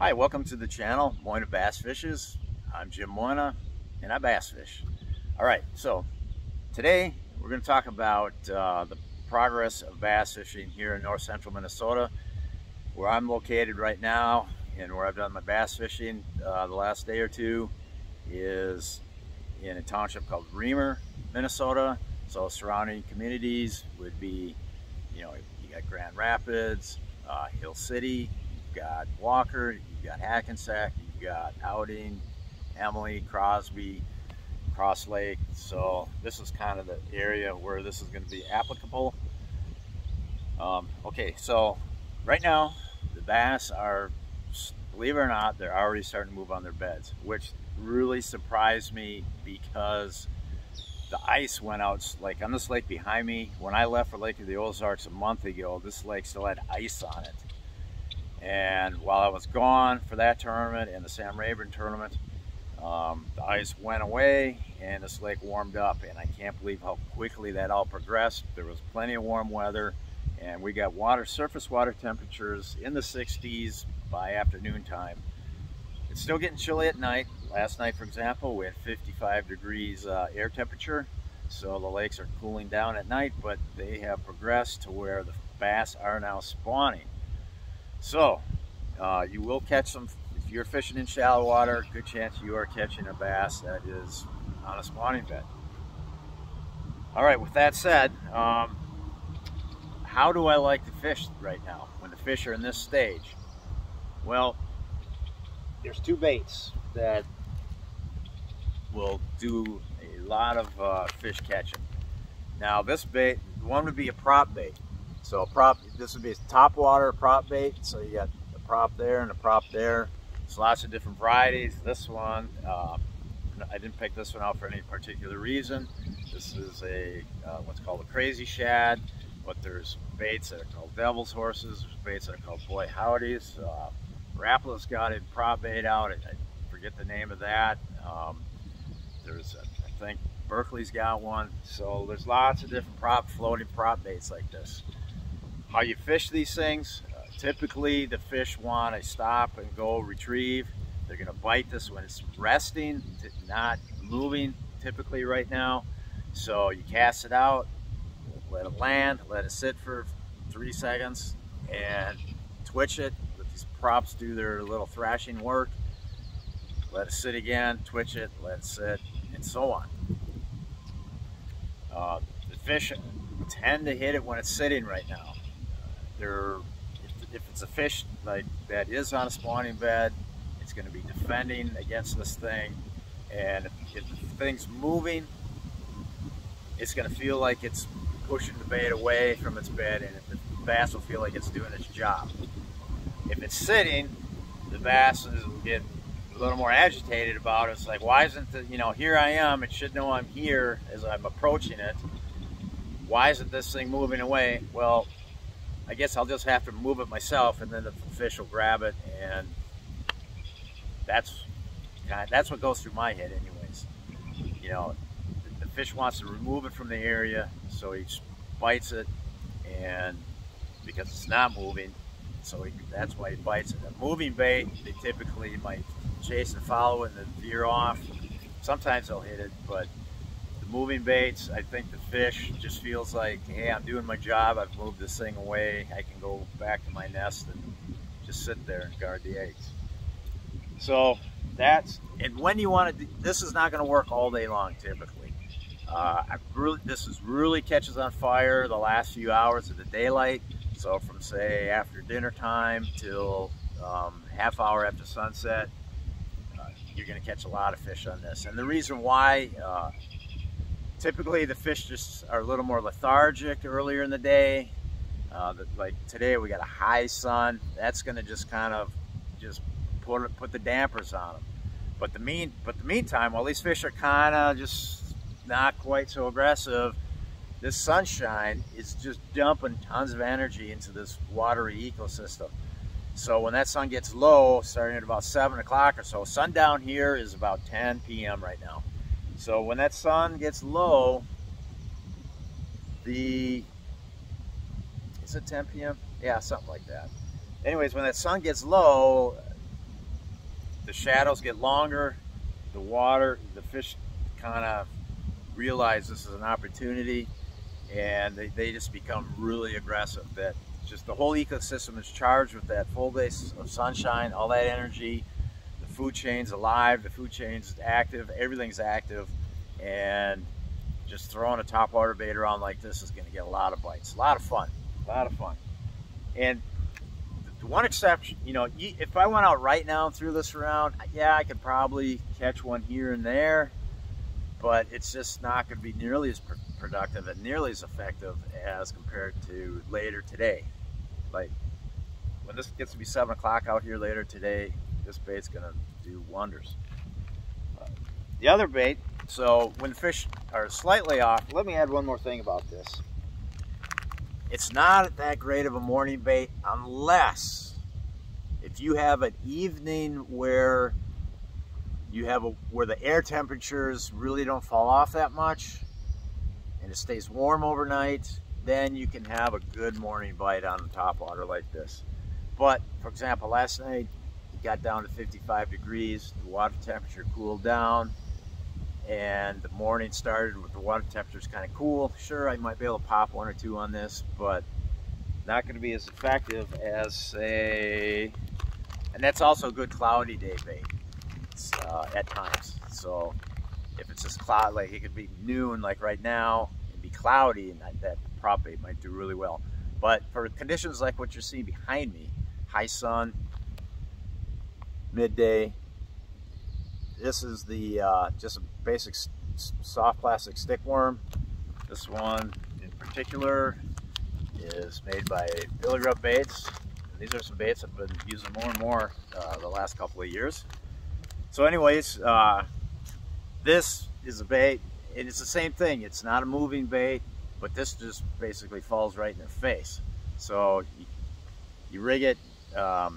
Hi, welcome to the channel, Moyna Bass Fishes. I'm Jim Moyna, and I bass fish. All right, so today we're going to talk about the progress of bass fishing here in north central Minnesota, where I'm located right now, and where I've done my bass fishing the last day or two is in a township called Remer, Minnesota. So surrounding communities would be, you got Grand Rapids, Hill City, you've got Walker, you've got Hackensack, you've got Outing, Emily, Crosby, Cross Lake. So this is kind of the area where this is going to be applicable. Okay, so right now the bass are, believe it or not, they're already starting to move on their beds, which really surprised me because the ice went out. Like on this lake behind me, when I left for Lake of the Ozarks a month ago, this lake still had ice on it. And while I was gone for that tournament and the Sam Rayburn tournament, the ice went away and this lake warmed up, and I can't believe how quickly that all progressed. There was plenty of warm weather, and we got surface water temperatures in the 60s by afternoon time. It's still getting chilly at night. Last night, for example, we had 55 degrees air temperature, so the lakes are cooling down at night, but they have progressed to where the bass are now spawning. So you will catch some. If you're fishing in shallow water, good chance you are catching a bass that is on a spawning bed. All right, with that said, how do I like to fish right now when the fish are in this stage? Well, there's two baits that will do a lot of fish catching. Now this bait, one would be a prop bait. So this would be a top water prop bait. So you got the prop there and the prop there. There's lots of different varieties. This one, I didn't pick this one out for any particular reason. This is a what's called a crazy shad, but there's baits that are called devil's horses. There's baits that are called boy howdies. Rapla's got a prop bait out. I forget the name of that. I think Berkeley's got one. So there's lots of different floating prop baits like this. How you fish these things, typically the fish want a stop and go retrieve. They're going to bite this when it's resting, not moving typically right now. So you cast it out, let it land, let it sit for 3 seconds, and twitch it. Let these props do their little thrashing work. Let it sit again, twitch it, let it sit, and so on. The fish tend to hit it when it's sitting right now. If it's a fish like that is on a spawning bed, it's going to be defending against this thing, and if the thing's moving, it's going to feel like it's pushing the bait away from its bed, and the bass will feel like it's doing its job. If it's sitting, the bass will get a little more agitated about it. It's like, why isn't the, here I am, it should know I'm here as I'm approaching it. Why isn't this thing moving away? Well, I guess I'll just have to move it myself, and then the fish will grab it, and that's what goes through my head anyways. The fish wants to remove it from the area, so he bites it, and because it's not moving, so that's why he bites it. A moving bait, they typically might chase and follow it and then veer off. Sometimes they'll hit it, but the moving baits, I think the fish just feels like, hey, I'm doing my job, I've moved this thing away, I can go back to my nest and just sit there and guard the eggs. So and when you want to, this is not going to work all day long typically. This really catches on fire the last few hours of the daylight. So from say after dinner time till half hour after sunset, you're going to catch a lot of fish on this. And the reason why, typically the fish just are a little more lethargic earlier in the day. Like today we got a high sun. That's going to just kind of put the dampers on them. But the meantime, while these fish are kind of just not quite so aggressive, this sunshine is just dumping tons of energy into this watery ecosystem. So when that sun gets low, starting at about 7 o'clock or so, sundown here is about 10 p.m. right now. So when that sun gets low, is it 10 p.m.? Yeah, something like that. Anyways, when that sun gets low, the shadows get longer, the fish kind of realize this is an opportunity, and they just become really aggressive. That just the whole ecosystem is charged with that full base of sunshine, all that energy. The food chain's alive, the food chain's active, everything's active, and just throwing a topwater bait around like this is going to get a lot of bites. A lot of fun. And the one exception, you know, if I went out right now and threw this around, yeah, I could probably catch one here and there, but it's just not going to be nearly as productive and nearly as effective as compared to later today. Like when this gets to be 7 o'clock out here later today, this bait's going to do wonders. The other bait, so when fish are slightly off, let me add one more thing about this. It's not that great of a morning bait unless if you have an evening where where the air temperatures really don't fall off that much and it stays warm overnight, then you can have a good morning bite on the topwater like this. But for example, last night it got down to 55 degrees, the water temperature cooled down, and the morning started with the water temperatures kind of cool. Sure, I might be able to pop one or two on this, but not going to be as effective as, say, and that's also a good cloudy day bait at times. So if it's just cloud, like it could be noon like right now and be cloudy, and that prop bait might do really well. But for conditions like what you're seeing behind me, high sun, midday, this is the just a basic soft plastic stick worm. This one in particular is made by Billy Rub Baits. These are some baits I've been using more and more the last couple of years. So anyways, this is a bait, and it's the same thing. It's not a moving bait, but this just basically falls right in their face. So you rig it, I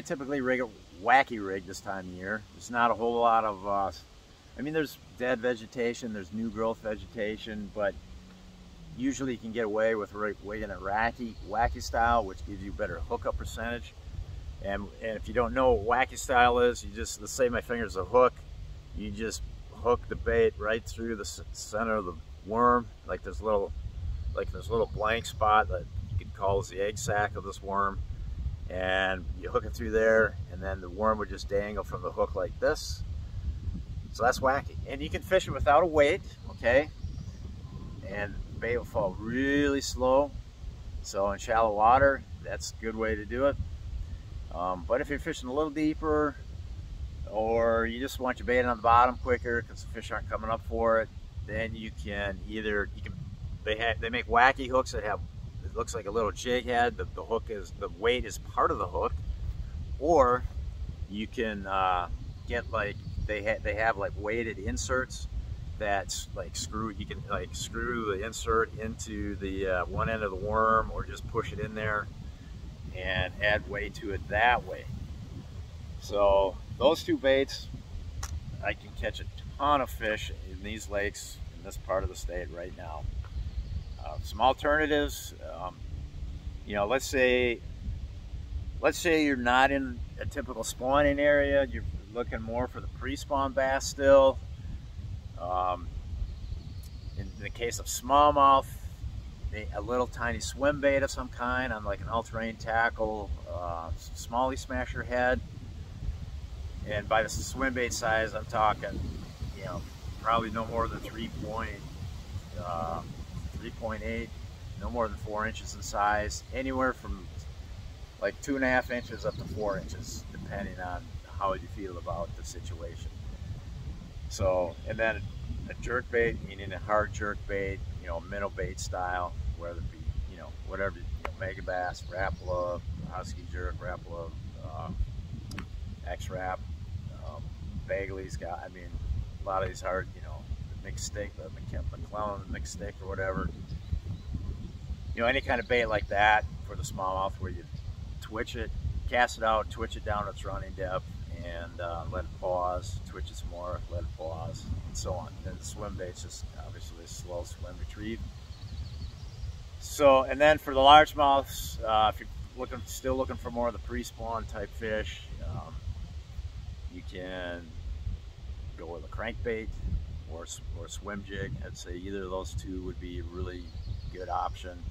typically rig it wacky rig this time of year. There's not a whole lot of, I mean, there's dead vegetation, there's new growth vegetation, but usually you can get away with rigging it wacky style, which gives you better hookup percentage. And if you don't know what wacky style is, you just, let's say my finger's a hook, you just hook the bait right through the center of the worm, like this little blank spot that you could call as the egg sac of this worm. And you hook it through there, and then the worm would just dangle from the hook like this. So that's wacky. And you can fish it without a weight, okay? And the bait will fall really slow. So in shallow water, that's a good way to do it. But if you're fishing a little deeper, or you just want your bait on the bottom quicker because the fish aren't coming up for it, then you can they make wacky hooks that have, it looks like a little jig head. The hook is, the weight is part of the hook, or you can get like they have like weighted inserts that's like you can like screw the insert into the one end of the worm, or just push it in there and add weight to it that way. So those two baits, I can catch a ton of fish in these lakes in this part of the state right now. Some alternatives, you know, let's say you're not in a typical spawning area, you're looking more for the pre-spawn bass still. In the case of smallmouth, a little tiny swim bait of some kind on like an all-terrain tackle, smallie smasher head. And by the swim bait size, I'm talking, you know, probably no more than 3.8, no more than 4 inches in size, anywhere from like 2.5 inches up to 4 inches, depending on how you feel about the situation. So, and then a jerk bait, meaning a hard jerk bait, you know, minnow bait style, whether it be, you know, whatever, you know, Megabass, Rapala, Husky jerk, Rapala, X-Rap, Bagley's got, I mean, a lot of these hard, you know, the mixed stick, the McClellan mixed stick or whatever. You know, any kind of bait like that for the smallmouth, where you twitch it, cast it out, twitch it down to its running depth, and let it pause, twitch it some more, let it pause, and so on. Then the swim bait's just obviously a slow swim retrieve. So, and then for the largemouths, if you're still looking for more of the pre-spawn type fish, you can go with a crankbait or a swim jig. I'd say either of those two would be a really good option.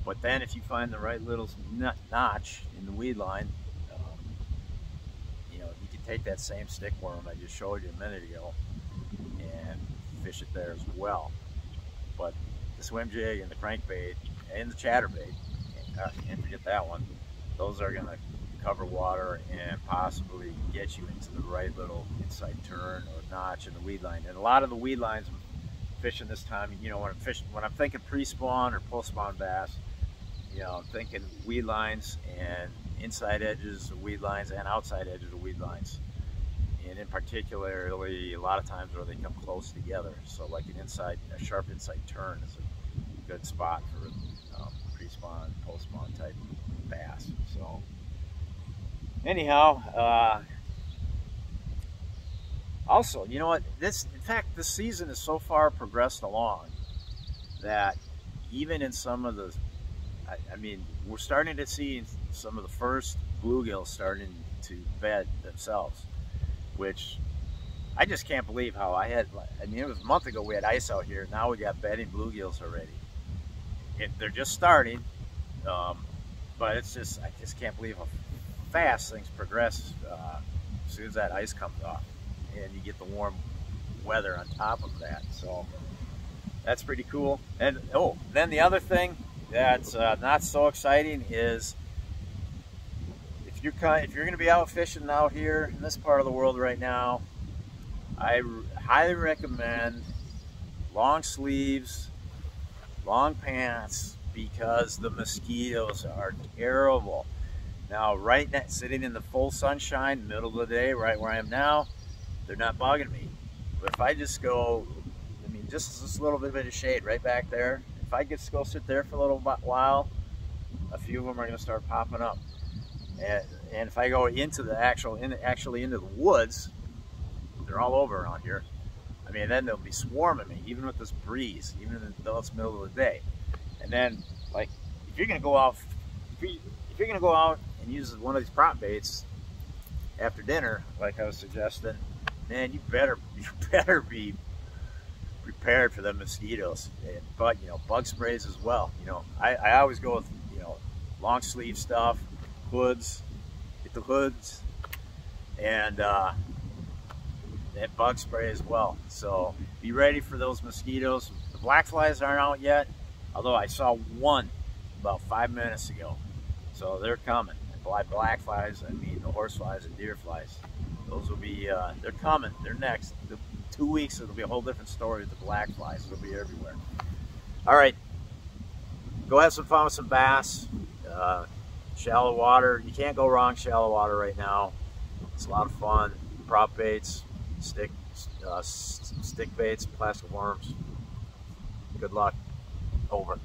But then if you find the right little notch in the weed line, you know, you can take that same stick worm I just showed you a minute ago and fish it there as well. But the swim jig and the crankbait and the chatterbait, can't forget that one, those are going to cover water and possibly get you into the right little inside turn or notch in the weed line. And a lot of the weed lines I'm fishing this time, you know, when I'm thinking pre-spawn or post-spawn bass, you know, I'm thinking weed lines and inside edges of weed lines and outside edges of weed lines. And in particularly, a lot of times where they come close together. So like a sharp inside turn is a good spot for pre-spawn, post-spawn type bass. So anyhow, also, you know what, in fact, this season is so far progressed along that even in some of the, I mean, we're starting to see some of the first bluegills starting to bed themselves, which I just can't believe how I mean, it was a month ago we had ice out here, now we got bedding bluegills already. They're just starting, but it's just, I just can't believe how fast things progress as soon as that ice comes off and you get the warm weather on top of that. So that's pretty cool. And oh, then the other thing that's not so exciting is if you're going to be out fishing out here in this part of the world right now, I highly recommend long sleeves, long pants, because the mosquitoes are terrible. Now, right now, sitting in the full sunshine, middle of the day, right where I am now, they're not bugging me. But if I just go, I mean, just this little bit of shade right back there, if I just go sit there for a little while, a few of them are going to start popping up. And if I go into the actually into the woods, they're all over around here. I mean, then they'll be swarming me, even with this breeze, even though it's middle of the day. And then, like, if you're going to go out, if you're going to go out and use one of these prop baits after dinner, like I was suggesting, man, you better be prepared for the mosquitoes. But you know, bug sprays as well. You know, I always go with, you know, long sleeve stuff, hoods, get the hoods, and bug spray as well. So be ready for those mosquitoes. The black flies aren't out yet, although I saw one about 5 minutes ago. So they're coming. By black flies, I mean the horse flies and deer flies. Those will be, they're coming. They're next. 2 weeks, it'll be a whole different story with the black flies. It'll be everywhere. All right, go have some fun with some bass. Shallow water, you can't go wrong shallow water right now. It's a lot of fun. Prop baits, stick baits, plastic worms. Good luck. Over.